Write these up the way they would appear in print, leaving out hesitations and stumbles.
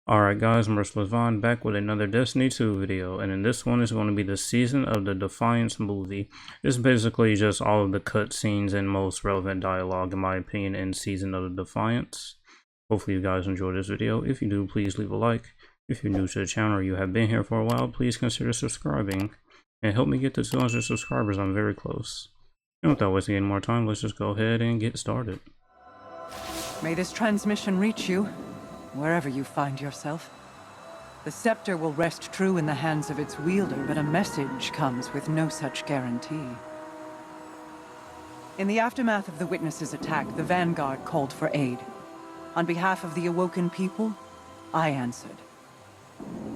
Alright guys, Merciless Vaughn back with another Destiny 2 video, and in this one is going to be the season of the Defiance movie. It's basically just all of the cutscenes and most relevant dialogue, in my opinion, in Season of the Defiance. Hopefully you guys enjoyed this video. If you do, please leave a like. If you're new to the channel or you have been here for a while, please consider subscribing and help me get to 200 subscribers. I'm very close. And without wasting any more time, let's just go ahead and get started. May this transmission reach you, wherever you find yourself. The scepter will rest true in the hands of its wielder, but a message comes with no such guarantee. In the aftermath of the Witness's attack, the Vanguard called for aid. On behalf of the awoken people, I answered.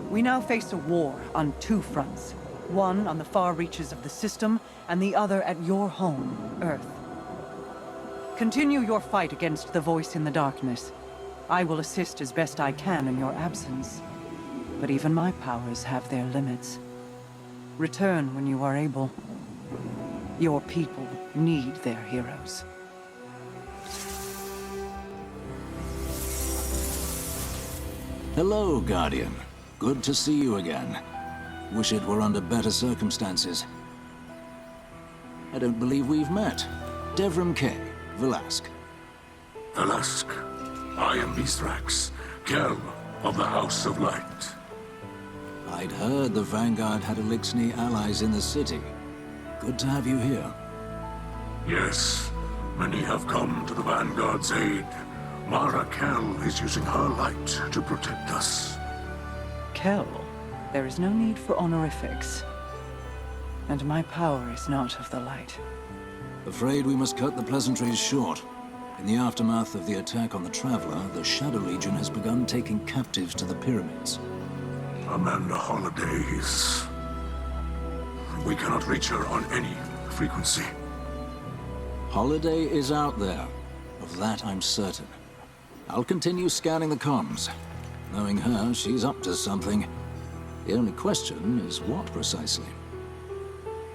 We now face a war on two fronts. One on the far reaches of the system, and the other at your home, Earth. Continue your fight against the voice in the darkness. I will assist as best I can in your absence. But even my powers have their limits. Return when you are able. Your people need their heroes. Hello, Guardian. Good to see you again. Wish it were under better circumstances. I don't believe we've met. Devrim K. Velasque. Velasque, I am Mithrax, Kell of the House of Light. I'd heard the Vanguard had Elixni allies in the city. Good to have you here. Yes, many have come to the Vanguard's aid. Mara Kell is using her light to protect us. Kell, there is no need for honorifics. And my power is not of the light. Afraid we must cut the pleasantries short. In the aftermath of the attack on the Traveler, the Shadow Legion has begun taking captives to the pyramids. Amanda Holliday is... We cannot reach her on any frequency. Holliday is out there. Of that I'm certain. I'll continue scanning the comms. Knowing her, she's up to something. The only question is what precisely.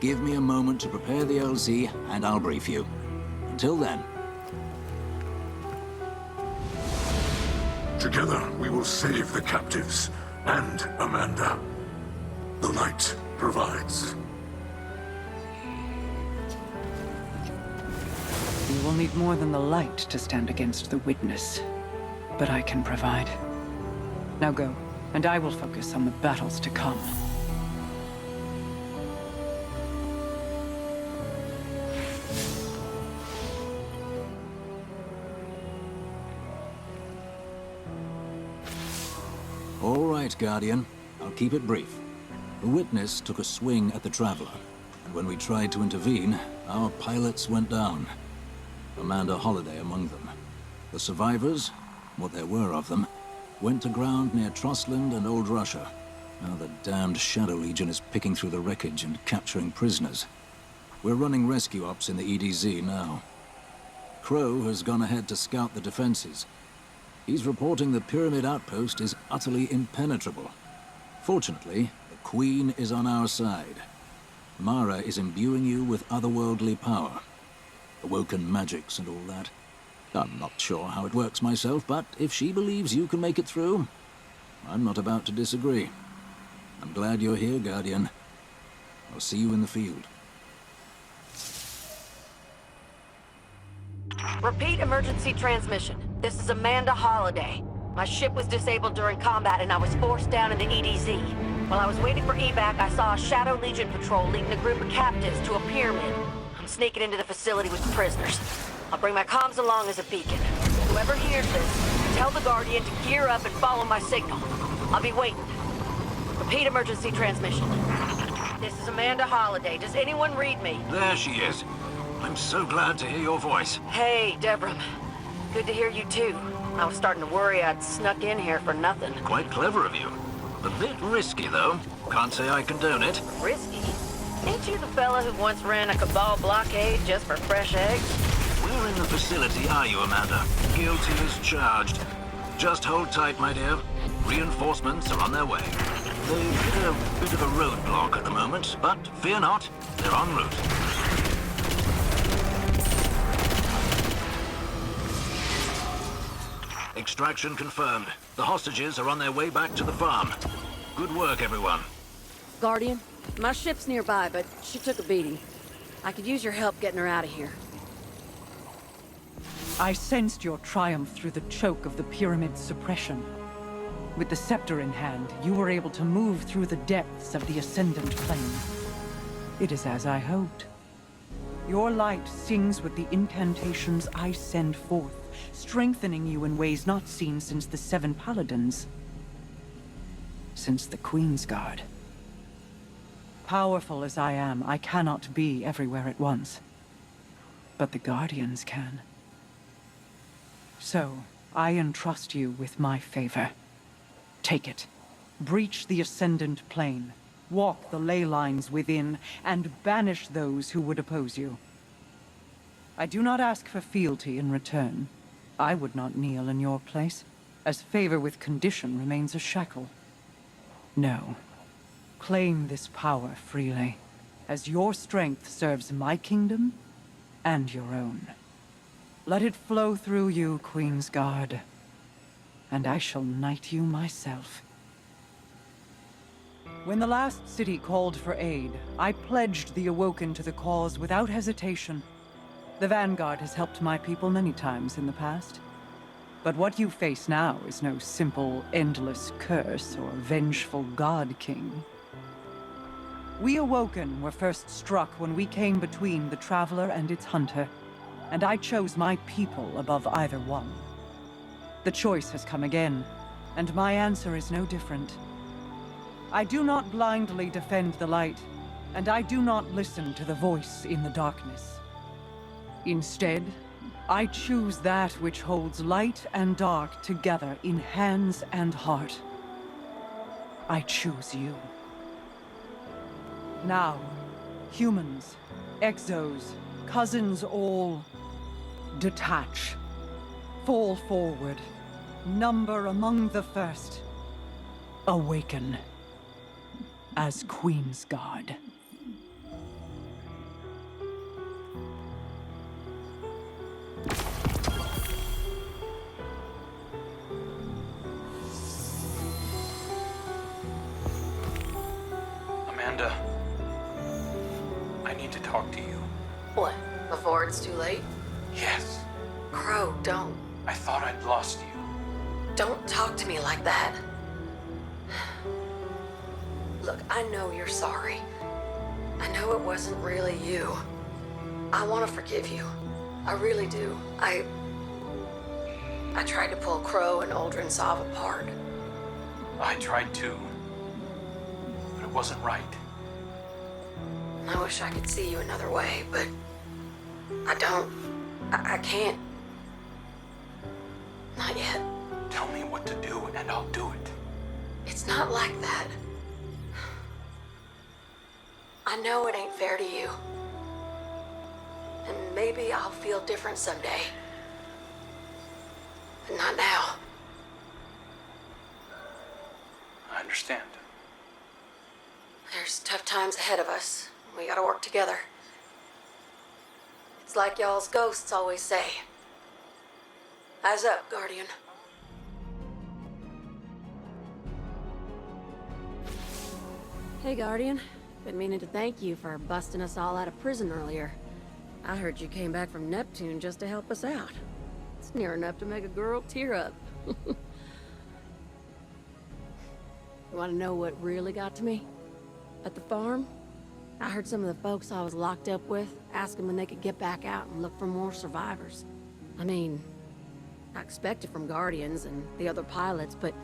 Give me a moment to prepare the LZ, and I'll brief you. Until then. Together, we will save the captives and Amanda. The light provides. You will need more than the light to stand against the Witness. But I can provide. Now go, and I will focus on the battles to come. All right, Guardian. I'll keep it brief. The Witness took a swing at the Traveler, and when we tried to intervene, our pilots went down. Amanda Holliday among them. The survivors, what there were of them, went to ground near Trustland and Old Russia. Now the damned Shadow Legion is picking through the wreckage and capturing prisoners. We're running rescue ops in the EDZ now. Crow has gone ahead to scout the defenses. He's reporting the Pyramid outpost is utterly impenetrable. Fortunately, the Queen is on our side. Mara is imbuing you with otherworldly power. Awoken magics and all that. I'm not sure how it works myself, but if she believes you can make it through, I'm not about to disagree. I'm glad you're here, Guardian. I'll see you in the field. Repeat emergency transmission. This is Amanda Holliday. My ship was disabled during combat and I was forced down in the EDZ. While I was waiting for evac, I saw a Shadow Legion patrol leading a group of captives to a pyramid. I'm sneaking into the facility with the prisoners. I'll bring my comms along as a beacon. Whoever hears this, tell the Guardian to gear up and follow my signal. I'll be waiting. Repeat emergency transmission. This is Amanda Holliday. Does anyone read me? There she is. I'm so glad to hear your voice. Hey, Devrim. Good to hear you too. I was starting to worry I'd snuck in here for nothing. Quite clever of you. A bit risky, though. Can't say I condone it. Risky? Ain't you the fella who once ran a Cabal blockade just for fresh eggs? Where in the facility are you, Amanda? Guilty as charged. Just hold tight, my dear. Reinforcements are on their way. They've hit a bit of a roadblock at the moment, but fear not, they're en route. Extraction confirmed. The hostages are on their way back to the farm. Good work, everyone. Guardian, my ship's nearby, but she took a beating. I could use your help getting her out of here. I sensed your triumph through the choke of the pyramid's suppression. With the scepter in hand, you were able to move through the depths of the Ascendant Plane. It is as I hoped. Your light sings with the incantations I send forth, strengthening you in ways not seen since the Seven Paladins. Since the Queen's Guard. Powerful as I am, I cannot be everywhere at once. But the Guardians can. So, I entrust you with my favor. Take it. Breach the Ascendant Plane. Walk the ley lines within, and banish those who would oppose you. I do not ask for fealty in return. I would not kneel in your place, as favor with condition remains a shackle. No. Claim this power freely, as your strength serves my kingdom and your own. Let it flow through you, Queen's Guard, and I shall knight you myself. When the last city called for aid, I pledged the Awoken to the cause without hesitation. The Vanguard has helped my people many times in the past. But what you face now is no simple, endless curse or vengeful God King. We Awoken were first struck when we came between the Traveler and its hunter, and I chose my people above either one. The choice has come again, and my answer is no different. I do not blindly defend the light, and I do not listen to the voice in the darkness. Instead, I choose that which holds light and dark together in hands and heart. I choose you. Now, humans, exos, cousins all, detach. Fall forward. Number among the first. Awaken. As Queen's Guard. Amanda, I need to talk to you. What? Before it's too late? Yes, Crow, don't. I thought I'd lost you. Don't talk to me like that. Look, I know you're sorry. I know it wasn't really you. I want to forgive you. I really do. I tried to pull Crow and Uldren Sov apart. I tried to, but it wasn't right. I wish I could see you another way, but I don't. I can't. Not yet. Tell me what to do and I'll do it. It's not like that. I know it ain't fair to you. And maybe I'll feel different someday. But not now. I understand. There's tough times ahead of us. We gotta work together. It's like y'all's ghosts always say. Eyes up, Guardian. Hey, Guardian. Been meaning to thank you for busting us all out of prison earlier. I heard you came back from Neptune just to help us out. It's near enough to make a girl tear up. You want to know what really got to me? At the farm, I heard some of the folks I was locked up with asking when they could get back out and look for more survivors. I mean, I expected from Guardians and the other pilots, but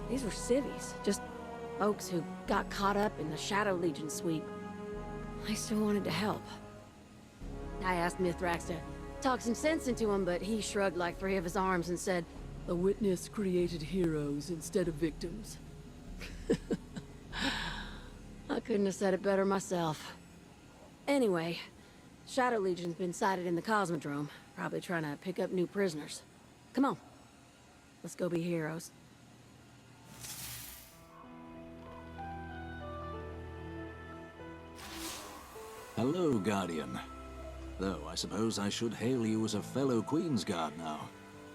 these were civvies, just folks who got caught up in the Shadow Legion sweep. I still wanted to help. I asked Mithrax to talk some sense into him, but he shrugged like 3 of his arms and said, "The witness created heroes instead of victims." I couldn't have said it better myself. Anyway, Shadow Legion's been sighted in the Cosmodrome, probably trying to pick up new prisoners. Come on, let's go be heroes. Hello, Guardian. Though I suppose I should hail you as a fellow Queen's Guard now.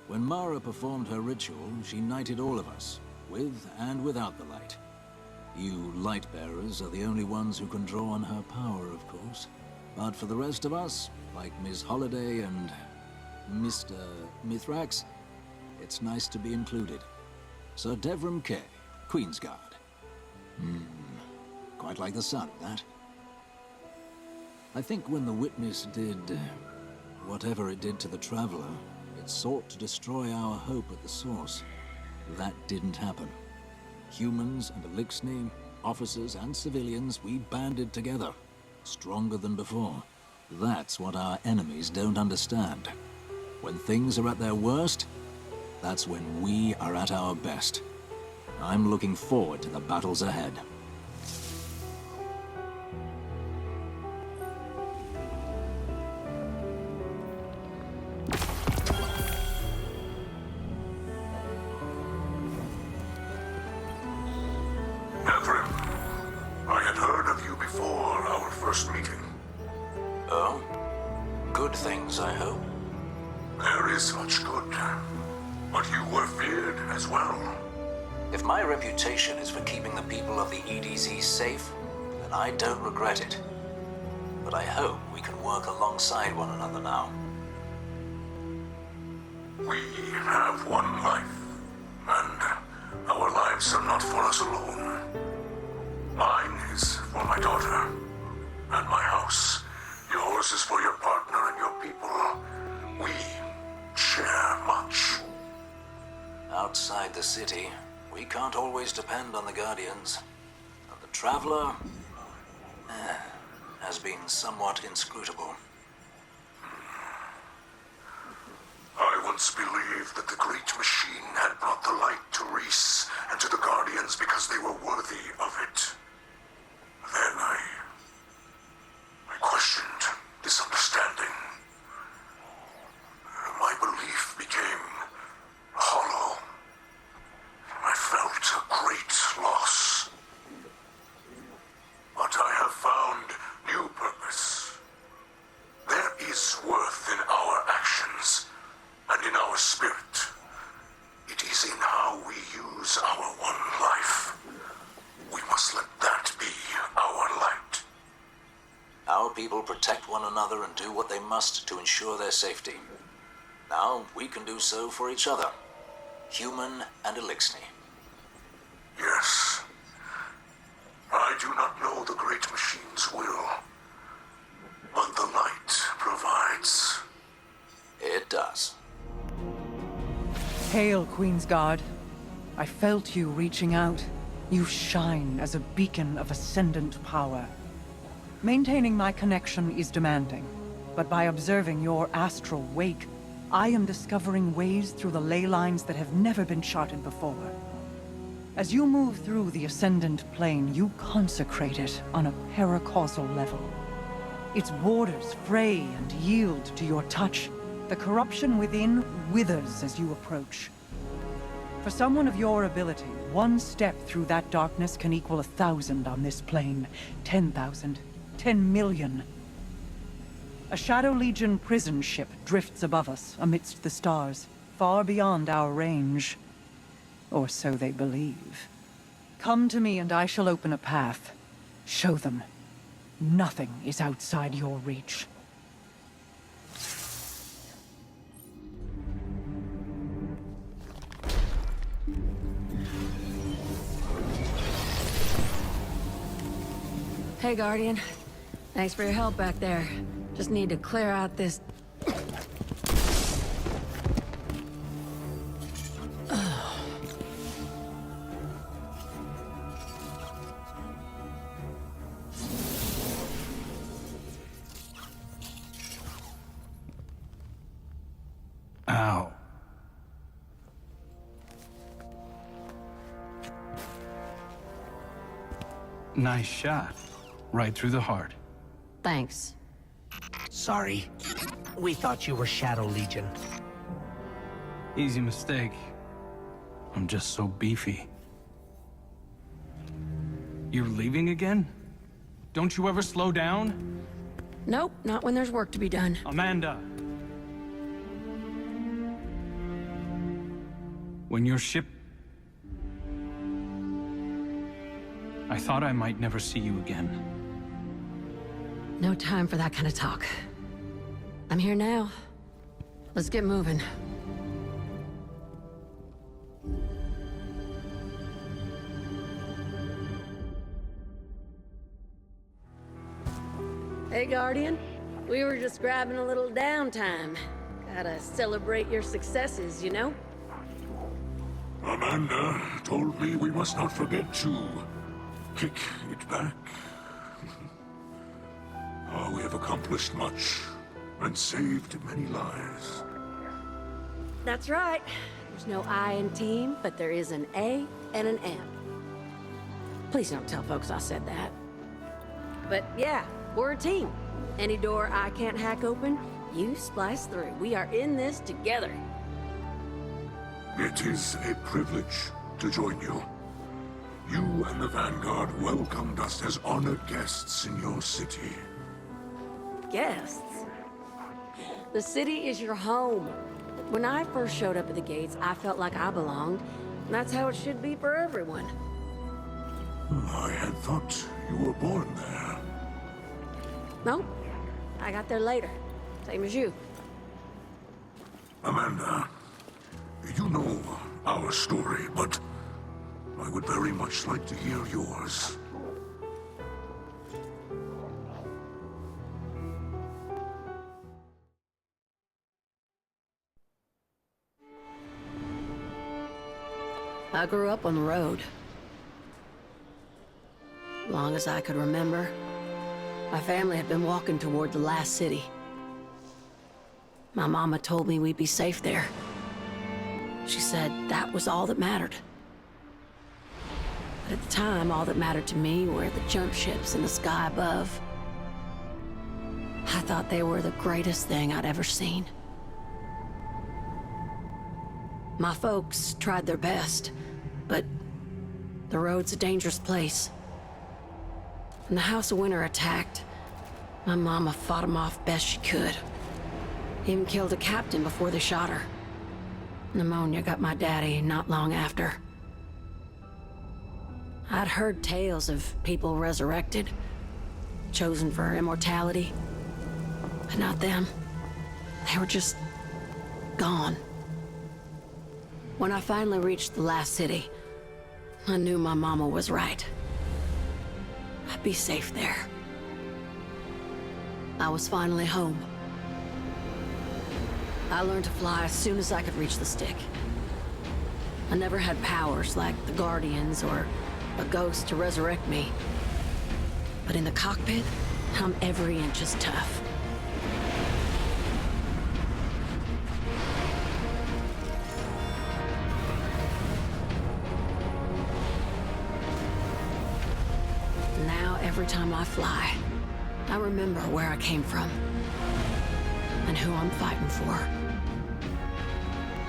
When Mara performed her ritual, she knighted all of us, with and without the light. You light-bearers are the only ones who can draw on her power, of course. But for the rest of us, like Ms. Holiday and Mr. Mithrax, it's nice to be included. Sir Devram Kay, Queen's Guard. Quite like the sound of that. I think when the Witness did whatever it did to the Traveler, it sought to destroy our hope at the source. That didn't happen. Humans and Elixni, officers and civilians, we banded together, stronger than before. That's what our enemies don't understand. When things are at their worst, that's when we are at our best. I'm looking forward to the battles ahead. Devrim, I had heard of you before our first meeting. Oh? Good things, I hope. There is much good, but you were feared as well. If my reputation is for keeping the people of the EDZ safe, then I don't regret it. But I hope we can work alongside one another now. We have one life, and our lives are not for us alone. Mine is for my daughter, and my house. Yours is for your partner and your people. We share much. Outside the city, we can't always depend on the Guardians. And the Traveler has been somewhat inscrutable. I once believed that the Great Machine had brought the light to Reese and to the Guardians because they were worthy of it. Then I questioned this understanding. My belief became hollow. I felt a great loss. But I have found new purpose. There is worth in our actions and in our spirit. It is in how we use our one life. We must let that be our light. Our people protect one another and do what they must to ensure their safety. Now we can do so for each other, human and Elixni. Yes. I do not know the Great Machine's will, but the light provides. It does. Hail, Queen's Guard. I felt you reaching out. You shine as a beacon of ascendant power. Maintaining my connection is demanding, but by observing your astral wake, I am discovering ways through the ley lines that have never been charted before. As you move through the ascendant plane, you consecrate it on a paracausal level. Its borders fray and yield to your touch. The corruption within withers as you approach. For someone of your ability, one step through that darkness can equal 1,000 on this plane, 10,000, 10 million. A Shadow Legion prison ship drifts above us amidst the stars, far beyond our range. Or so they believe. Come to me and I shall open a path. Show them. Nothing is outside your reach. Hey, Guardian. Thanks for your help back there. Just need to clear out this... Ow. Nice shot. Right through the heart. Thanks. Sorry. We thought you were Shadow Legion. Easy mistake. I'm just so beefy. You're leaving again? Don't you ever slow down? Nope, not when there's work to be done. Amanda! When your ship... I thought I might never see you again. No time for that kind of talk. I'm here now. Let's get moving. Hey, Guardian. We were just grabbing a little downtime. Gotta celebrate your successes, you know? Amanda told me we must not forget to kick it back. We have accomplished much and saved many lives. That's right. There's no I in team, but there is an A and an M. Please don't tell folks I said that. But yeah, we're a team. Any door I can't hack open, you splice through. We are in this together. It is a privilege to join you. You and the Vanguard welcomed us as honored guests in your city. Guests? The city is your home. When I first showed up at the gates, I felt like I belonged. And that's how it should be for everyone. I had thought you were born there. Nope. I got there later. Same as you. Amanda, you know our story, but I would very much like to hear yours. I grew up on the road. Long as I could remember, my family had been walking toward the last city. My mama told me we'd be safe there. She said that was all that mattered. But at the time, all that mattered to me were the jump ships in the sky above. I thought they were the greatest thing I'd ever seen. My folks tried their best, but the road's a dangerous place. When the House of Winter attacked, my mama fought them off best she could. Even killed a captain before they shot her. Pneumonia got my daddy not long after. I'd heard tales of people resurrected, chosen for immortality, but not them. They were just gone. When I finally reached the last city, I knew my mama was right. I'd be safe there. I was finally home. I learned to fly as soon as I could reach the stick. I never had powers like the Guardians or a ghost to resurrect me. But in the cockpit, I'm every inch as tough. Now, every time I fly, I remember where I came from and who I'm fighting for.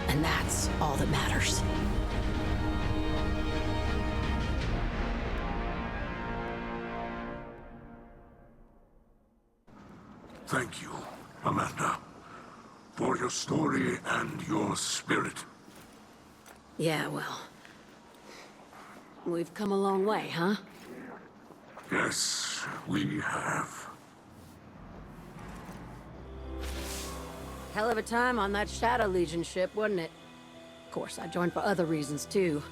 And that's all that matters. Thank you, Amanda, for your story and your spirit. Yeah, well, we've come a long way, huh? Yes, we have. Hell of a time on that Shadow Legion ship, wasn't it? Of course, I joined for other reasons, too.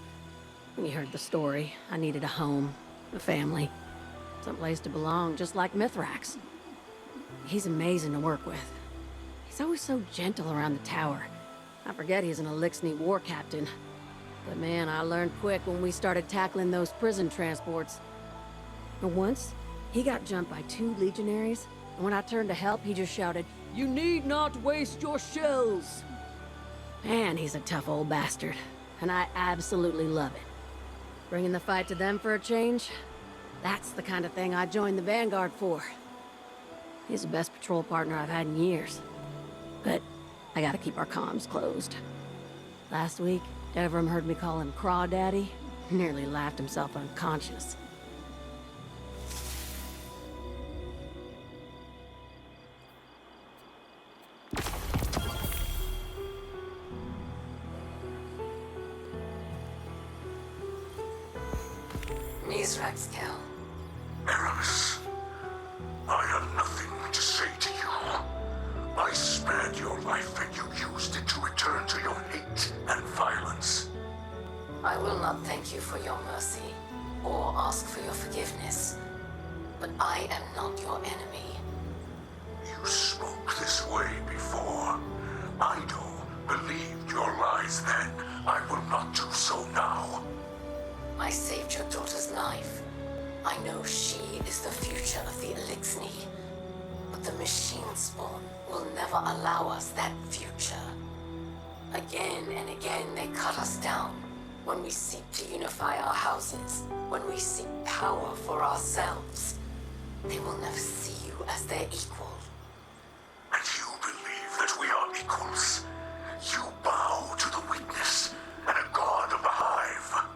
When you heard the story, I needed a home, a family, someplace to belong, just like Mithrax. He's amazing to work with. He's always so gentle around the tower. I forget he's an Elixni war captain. But man, I learned quick when we started tackling those prison transports. And once, he got jumped by 2 legionaries, and when I turned to help, he just shouted, "You need not waste your shells!" Man, he's a tough old bastard, and I absolutely love it. Bringing the fight to them for a change? That's the kind of thing I joined the Vanguard for. He's the best patrol partner I've had in years. But I gotta keep our comms closed. Last week, Devram heard me call him Crawdaddy, nearly laughed himself unconscious. Misraxkel. Aramis, I have nothing to say to you. I spared your life and you used it to return to your hate and violence. I will not thank you for your mercy, or ask for your forgiveness. But I am not your enemy. You spoke this way before. I don't believe your lies then. I will not do so now. I saved your daughter's life. I know she is the future of the Elixni. But the machine spawn will never allow us that future. Again and again they cut us down. When we seek to unify our houses, when we seek power for ourselves, they will never see you as their equal. And you believe that we are equals. You bow to the weakness and a god of the hive.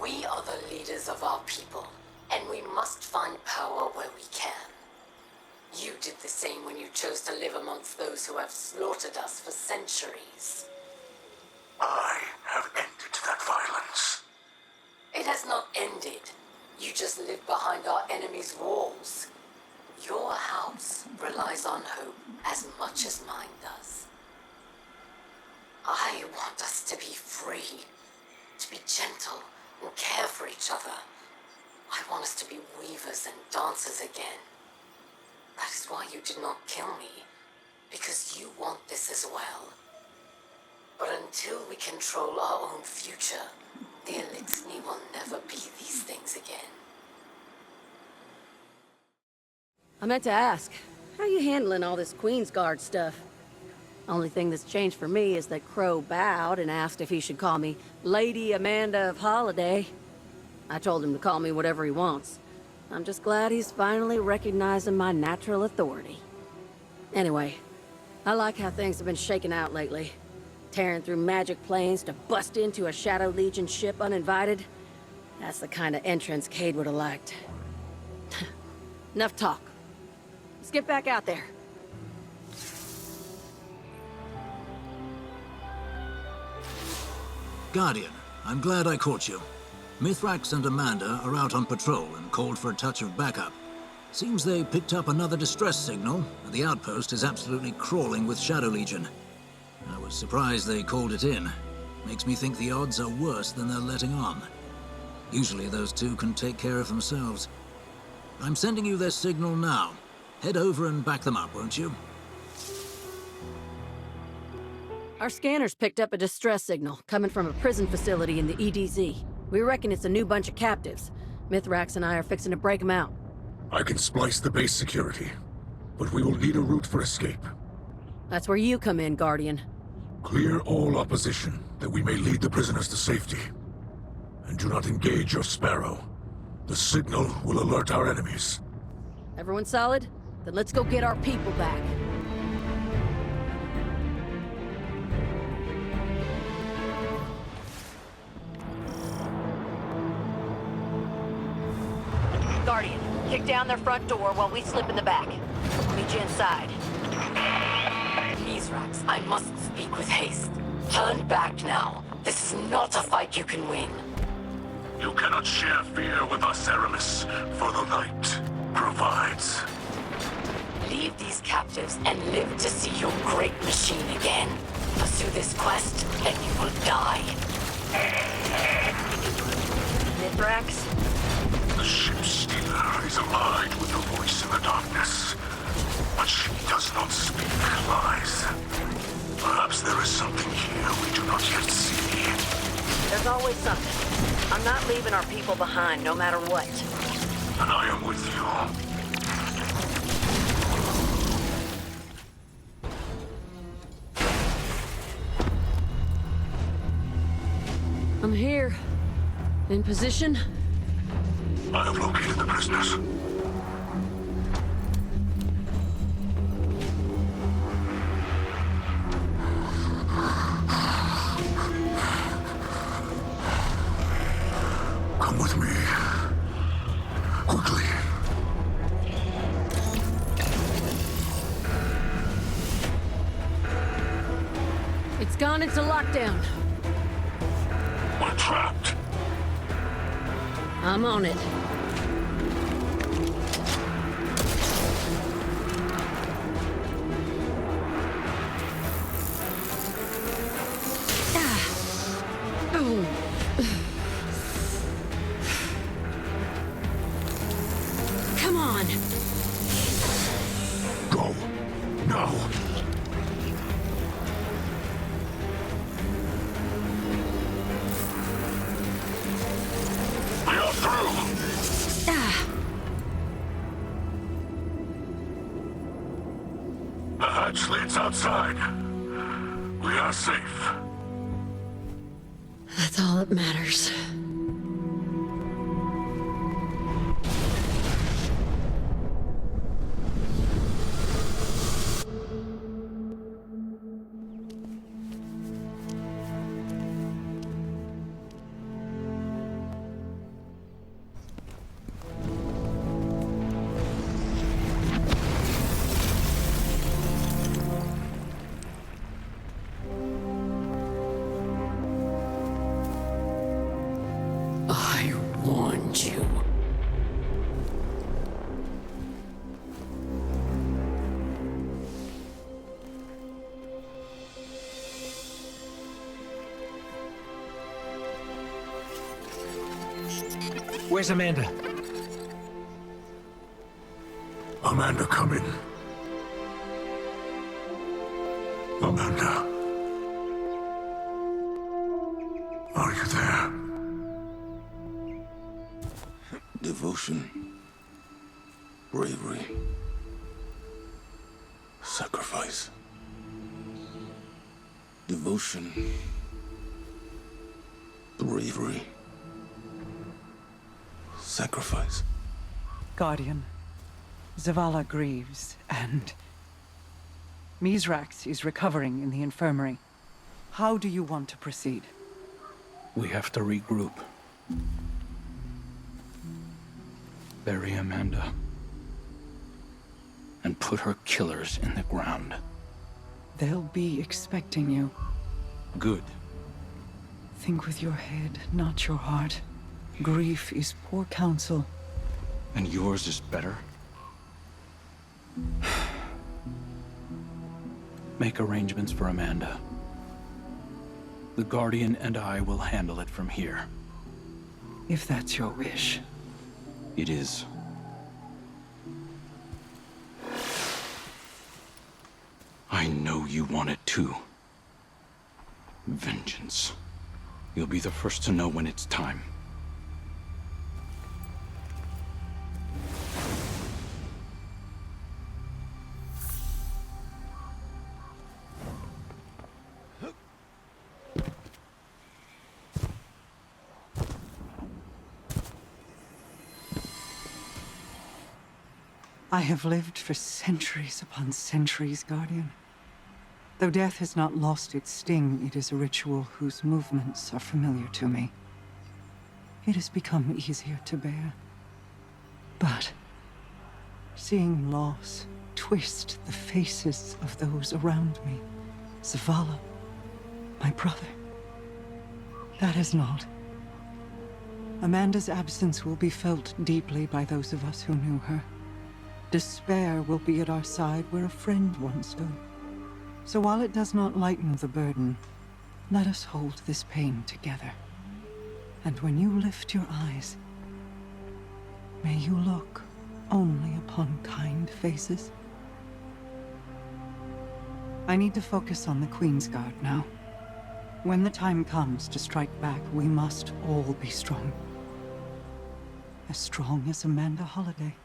We are the leaders of our people, and we must find power where we can. You did the same when you chose to live amongst those who have slaughtered us for centuries. I have ended that violence. It has not ended. You just live behind our enemy's walls. Your house relies on hope as much as mine does. I want us to be free, to be gentle and care for each other. I want us to be weavers and dancers again. That is why you did not kill me, because you want this as well. But until we control our own future, the Elixni will never be these things again. I meant to ask, how you handling all this Queensguard stuff? Only thing that's changed for me is that Crow bowed and asked if he should call me Lady Amanda of Holiday. I told him to call me whatever he wants. I'm just glad he's finally recognizing my natural authority. Anyway, I like how things have been shaking out lately. Tearing through magic planes to bust into a Shadow Legion ship uninvited. That's the kind of entrance Cade would have liked. Enough talk. Let's get back out there. Guardian, I'm glad I caught you. Mithrax and Amanda are out on patrol and called for a touch of backup. Seems they picked up another distress signal, and the outpost is absolutely crawling with Shadow Legion. I was surprised they called it in. Makes me think the odds are worse than they're letting on. Usually those two can take care of themselves. I'm sending you their signal now. Head over and back them up, won't you? Our scanners picked up a distress signal coming from a prison facility in the EDZ. We reckon it's a new bunch of captives. Mithrax and I are fixing to break them out. I can splice the base security, but we will need a route for escape. That's where you come in, Guardian. Clear all opposition, that we may lead the prisoners to safety. And do not engage your Sparrow. The signal will alert our enemies. Everyone solid? Then let's go get our people back. Guardian, kick down their front door while we slip in the back. I'll meet you inside. Misrax, I must speak with haste. Turn back now. This is not a fight you can win. You cannot share fear with us, Aramis, for the light provides. Leave these captives and live to see your great machine again. Pursue this quest, and you will die. Mithrax? The ship stealer is allied with the voice in the darkness, but she does not speak lies. Perhaps there is something here we do not yet see. There's always something. I'm not leaving our people behind, no matter what. And I am with you. I'm here. In position? I have located the prisoners. Come with me. Quickly. It's gone into lockdown. We're trapped. I'm on it. Come on. Go. Now. We are through. The hatch leads outside. We are safe. That's all that matters. I warned you. Where's Amanda? Amanda, come in. Amanda. Are you there? Devotion. Bravery. Sacrifice. Devotion. Bravery. Sacrifice. Guardian, Zavala grieves, and Mizrax is recovering in the infirmary. How do you want to proceed? We have to regroup. Bury Amanda. And put her killers in the ground. They'll be expecting you. Good. Think with your head, not your heart. Grief is poor counsel. And yours is better? Make arrangements for Amanda. The Guardian and I will handle it from here. If that's your wish. It is. I know you want it too. Vengeance. You'll be the first to know when it's time. I have lived for centuries upon centuries, Guardian. Though death has not lost its sting, it is a ritual whose movements are familiar to me. It has become easier to bear. But seeing loss twist the faces of those around me, Zavala, my brother, that is not. Amanda's absence will be felt deeply by those of us who knew her. Despair will be at our side where a friend once stood. So while it does not lighten the burden, let us hold this pain together. And when you lift your eyes, may you look only upon kind faces. I need to focus on the Queen's Guard now. When the time comes to strike back, we must all be strong. As strong as Amanda Holliday.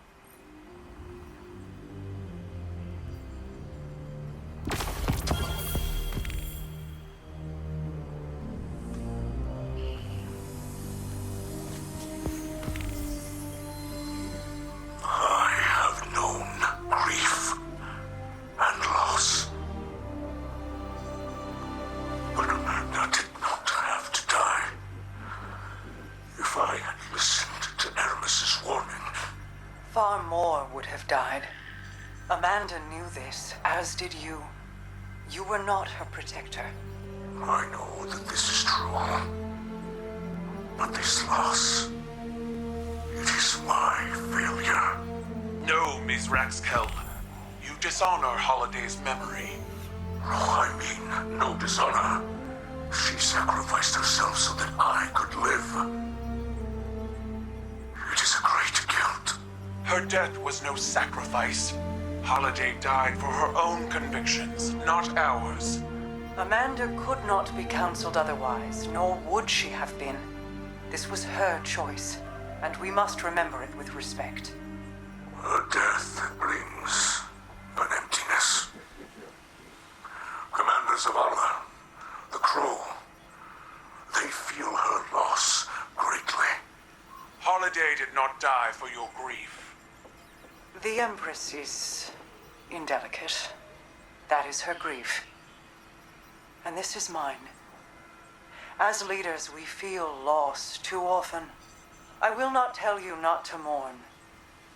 Far more would have died. Amanda knew this, as did you. You were not her protector. I know that this is true. But this loss, Mizrax Kell. You dishonor Holiday's memory. No, I mean no dishonor. She sacrificed herself so that I could live. It is a great guilt. Her death was no sacrifice. Holiday died for her own convictions, not ours. Amanda could not be counseled otherwise, nor would she have been. This was her choice, and we must remember it with respect. Her death brings an emptiness. Commanders of Allah, the Crow, they feel her loss greatly. Holiday did not die for your grief. The Empress is indelicate. That is her grief. And this is mine. As leaders, we feel loss too often. I will not tell you not to mourn.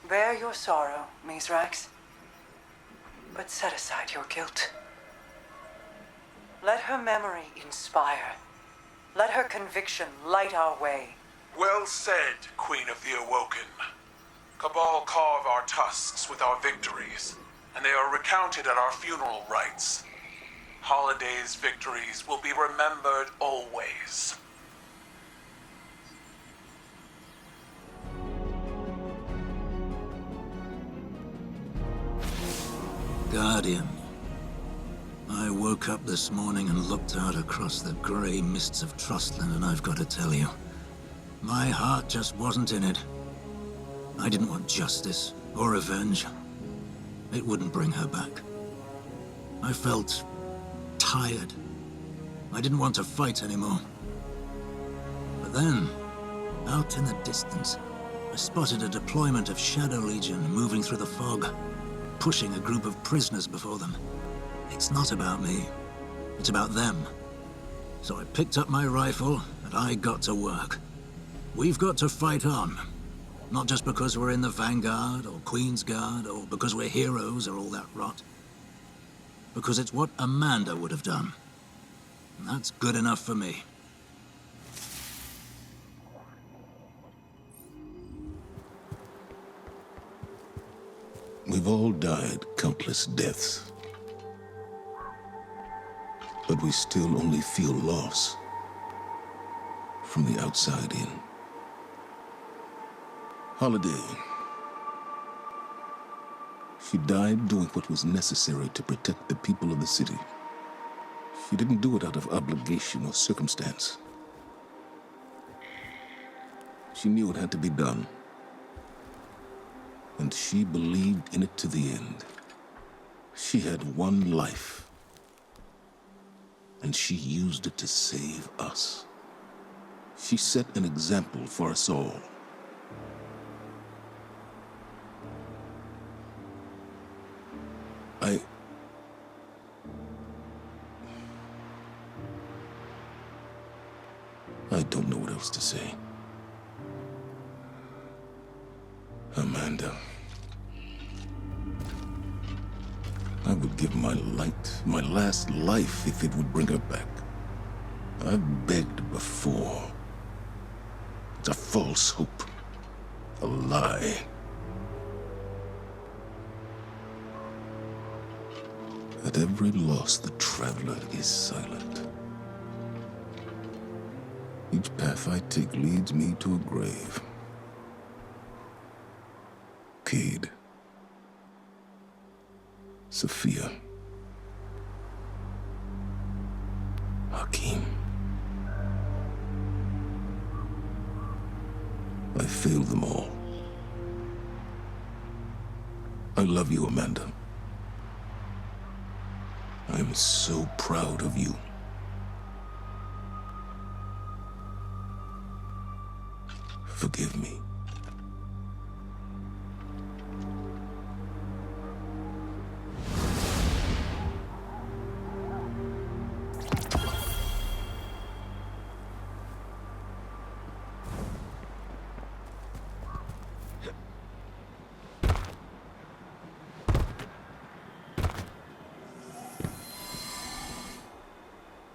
Bear your sorrow, Mizrax. But set aside your guilt. Let her memory inspire. Let her conviction light our way. Well said, Queen of the Awoken. Cabal carve our tusks with our victories, and they are recounted at our funeral rites. Holiday's victories will be remembered always. Guardian. I woke up this morning and looked out across the grey mists of Trustland, and I've got to tell you, my heart just wasn't in it. I didn't want justice or revenge. It wouldn't bring her back. I felt tired. I didn't want to fight anymore. But then, out in the distance, I spotted a deployment of Shadow Legion moving through the fog, pushing a group of prisoners before them. It's not about me. It's about them. So I picked up my rifle, and I got to work. We've got to fight on. Not just because we're in the Vanguard, or Queen's Guard, or because we're heroes, or all that rot. Because it's what Amanda would have done. And that's good enough for me. We've all died countless deaths. But we still only feel loss from the outside in. Holiday. She died doing what was necessary to protect the people of the city. She didn't do it out of obligation or circumstance. She knew it had to be done. And she believed in it to the end. She had one life. And she used it to save us. She set an example for us all. I don't know what else to say. Amanda. I would give my last life, if it would bring her back. I've begged before. It's a false hope. A lie. At every loss, the traveler is silent. Each path I take leads me to a grave. Cade. Sophia. Hakim. I failed them all. I love you, Amanda. I am so proud of you. Forgive me.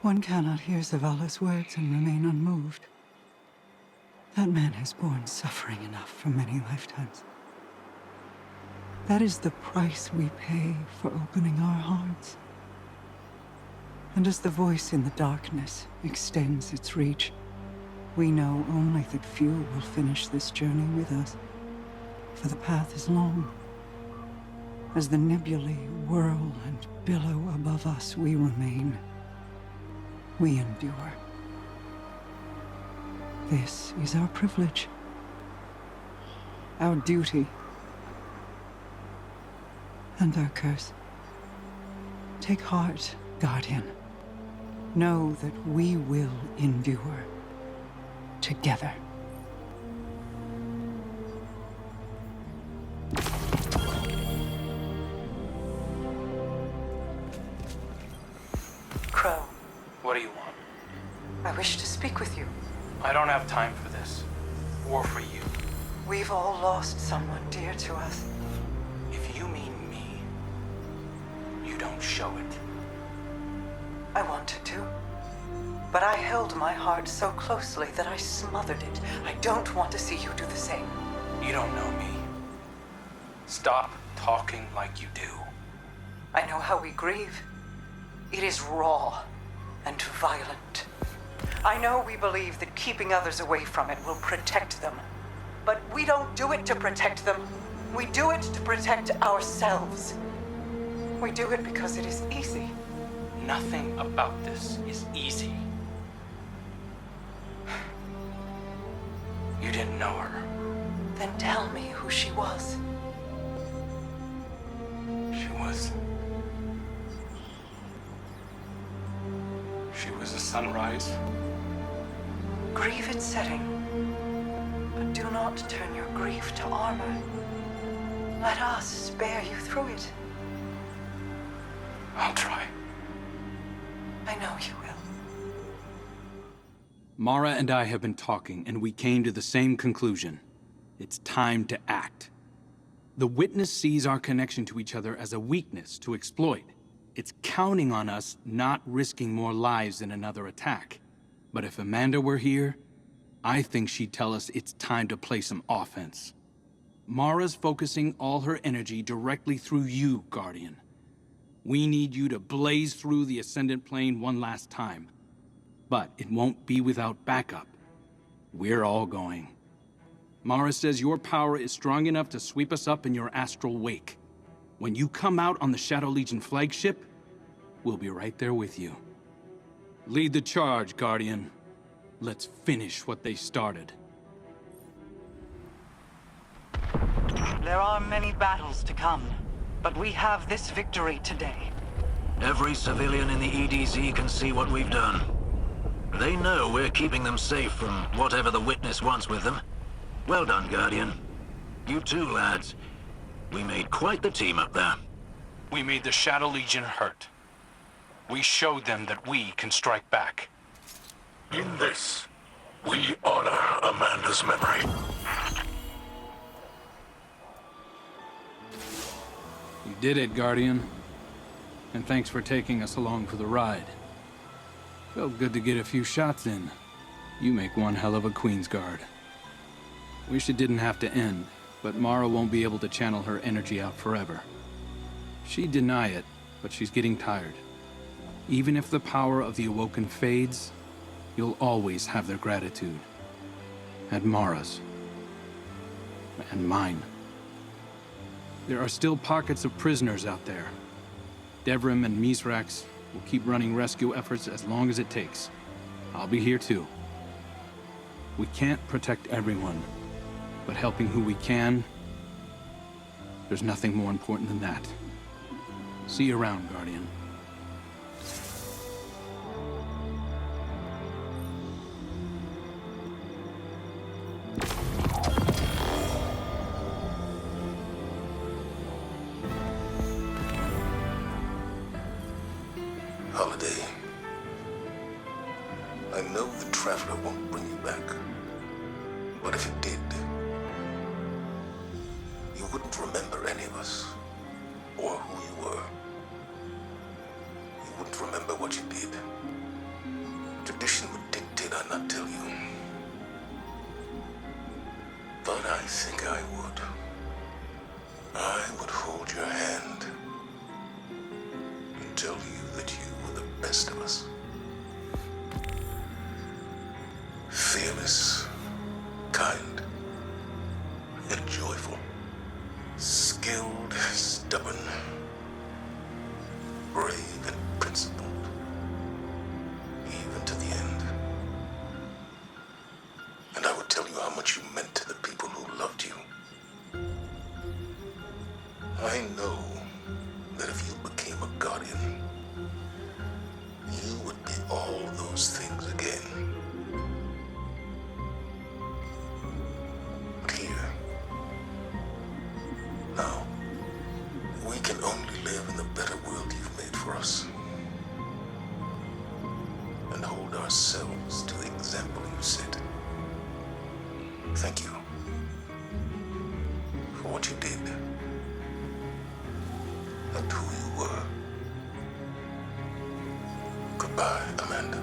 One cannot hear Zavala's words and remain unmoved. That man has borne suffering enough for many lifetimes. That is the price we pay for opening our hearts. And as the voice in the darkness extends its reach, we know only that few will finish this journey with us, for the path is long. As the nebulae whirl and billow above us, we remain. We endure. This is our privilege, our duty, and our curse. Take heart, Guardian. Know that we will endure together. Crow. What do you want? I wish to speak with you. I don't have time for this. Or for you. We've all lost someone dear to us. If you mean me, you don't show it. I wanted to. But I held my heart so closely that I smothered it. I don't want to see you do the same. You don't know me. Stop talking like you do. I know how we grieve. It is raw and violent. I know we believe that keeping others away from it will protect them. But we don't do it to protect them. We do it to protect ourselves. We do it because it is easy. Nothing about this is easy. You didn't know her. Then tell me who she was. She was a sunrise. Grieve its setting. But do not turn your grief to armor. Let us spare you through it. I'll try. I know you will. Mara and I have been talking, and we came to the same conclusion. It's time to act. The Witness sees our connection to each other as a weakness to exploit. It's counting on us not risking more lives in another attack. But if Amanda were here, I think she'd tell us it's time to play some offense. Mara's focusing all her energy directly through you, Guardian. We need you to blaze through the Ascendant Plane one last time. But it won't be without backup. We're all going. Mara says your power is strong enough to sweep us up in your astral wake. When you come out on the Shadow Legion flagship, we'll be right there with you. Lead the charge, Guardian. Let's finish what they started. There are many battles to come, but we have this victory today. Every civilian in the EDZ can see what we've done. They know we're keeping them safe from whatever the Witness wants with them. Well done, Guardian. You too, lads. We made quite the team up there. We made the Shadow Legion hurt. We showed them that we can strike back. In this, we honor Amanda's memory. You did it, Guardian. And thanks for taking us along for the ride. Felt good to get a few shots in. You make one hell of a Queensguard. Wish it didn't have to end, but Mara won't be able to channel her energy out forever. She'd deny it, but she's getting tired. Even if the power of the Awoken fades, you'll always have their gratitude. And Mara's. And mine. There are still pockets of prisoners out there. Devrim and Mizrax will keep running rescue efforts as long as it takes. I'll be here too. We can't protect everyone, but helping who we can, there's nothing more important than that. See you around, Guardian. Holiday. I know the Traveler won't bring you back. But if it did, you wouldn't remember any of us, or who you were. You wouldn't remember what you did. Tradition would dictate I not tell you. But I think I would. I would hold your hand and tell you that you were the best of us. Fearless, kind, and joyful. Skilled, stubborn, brave, and principled. Even to the end. And I would tell you how much you meant to the people who loved you. I know that if you became a guardian, you would be all those things again. But here, now, we can only live in the better world you've made for us. And hold ourselves to the example you set. Thank you for what you did. And who you were. Goodbye, Amanda.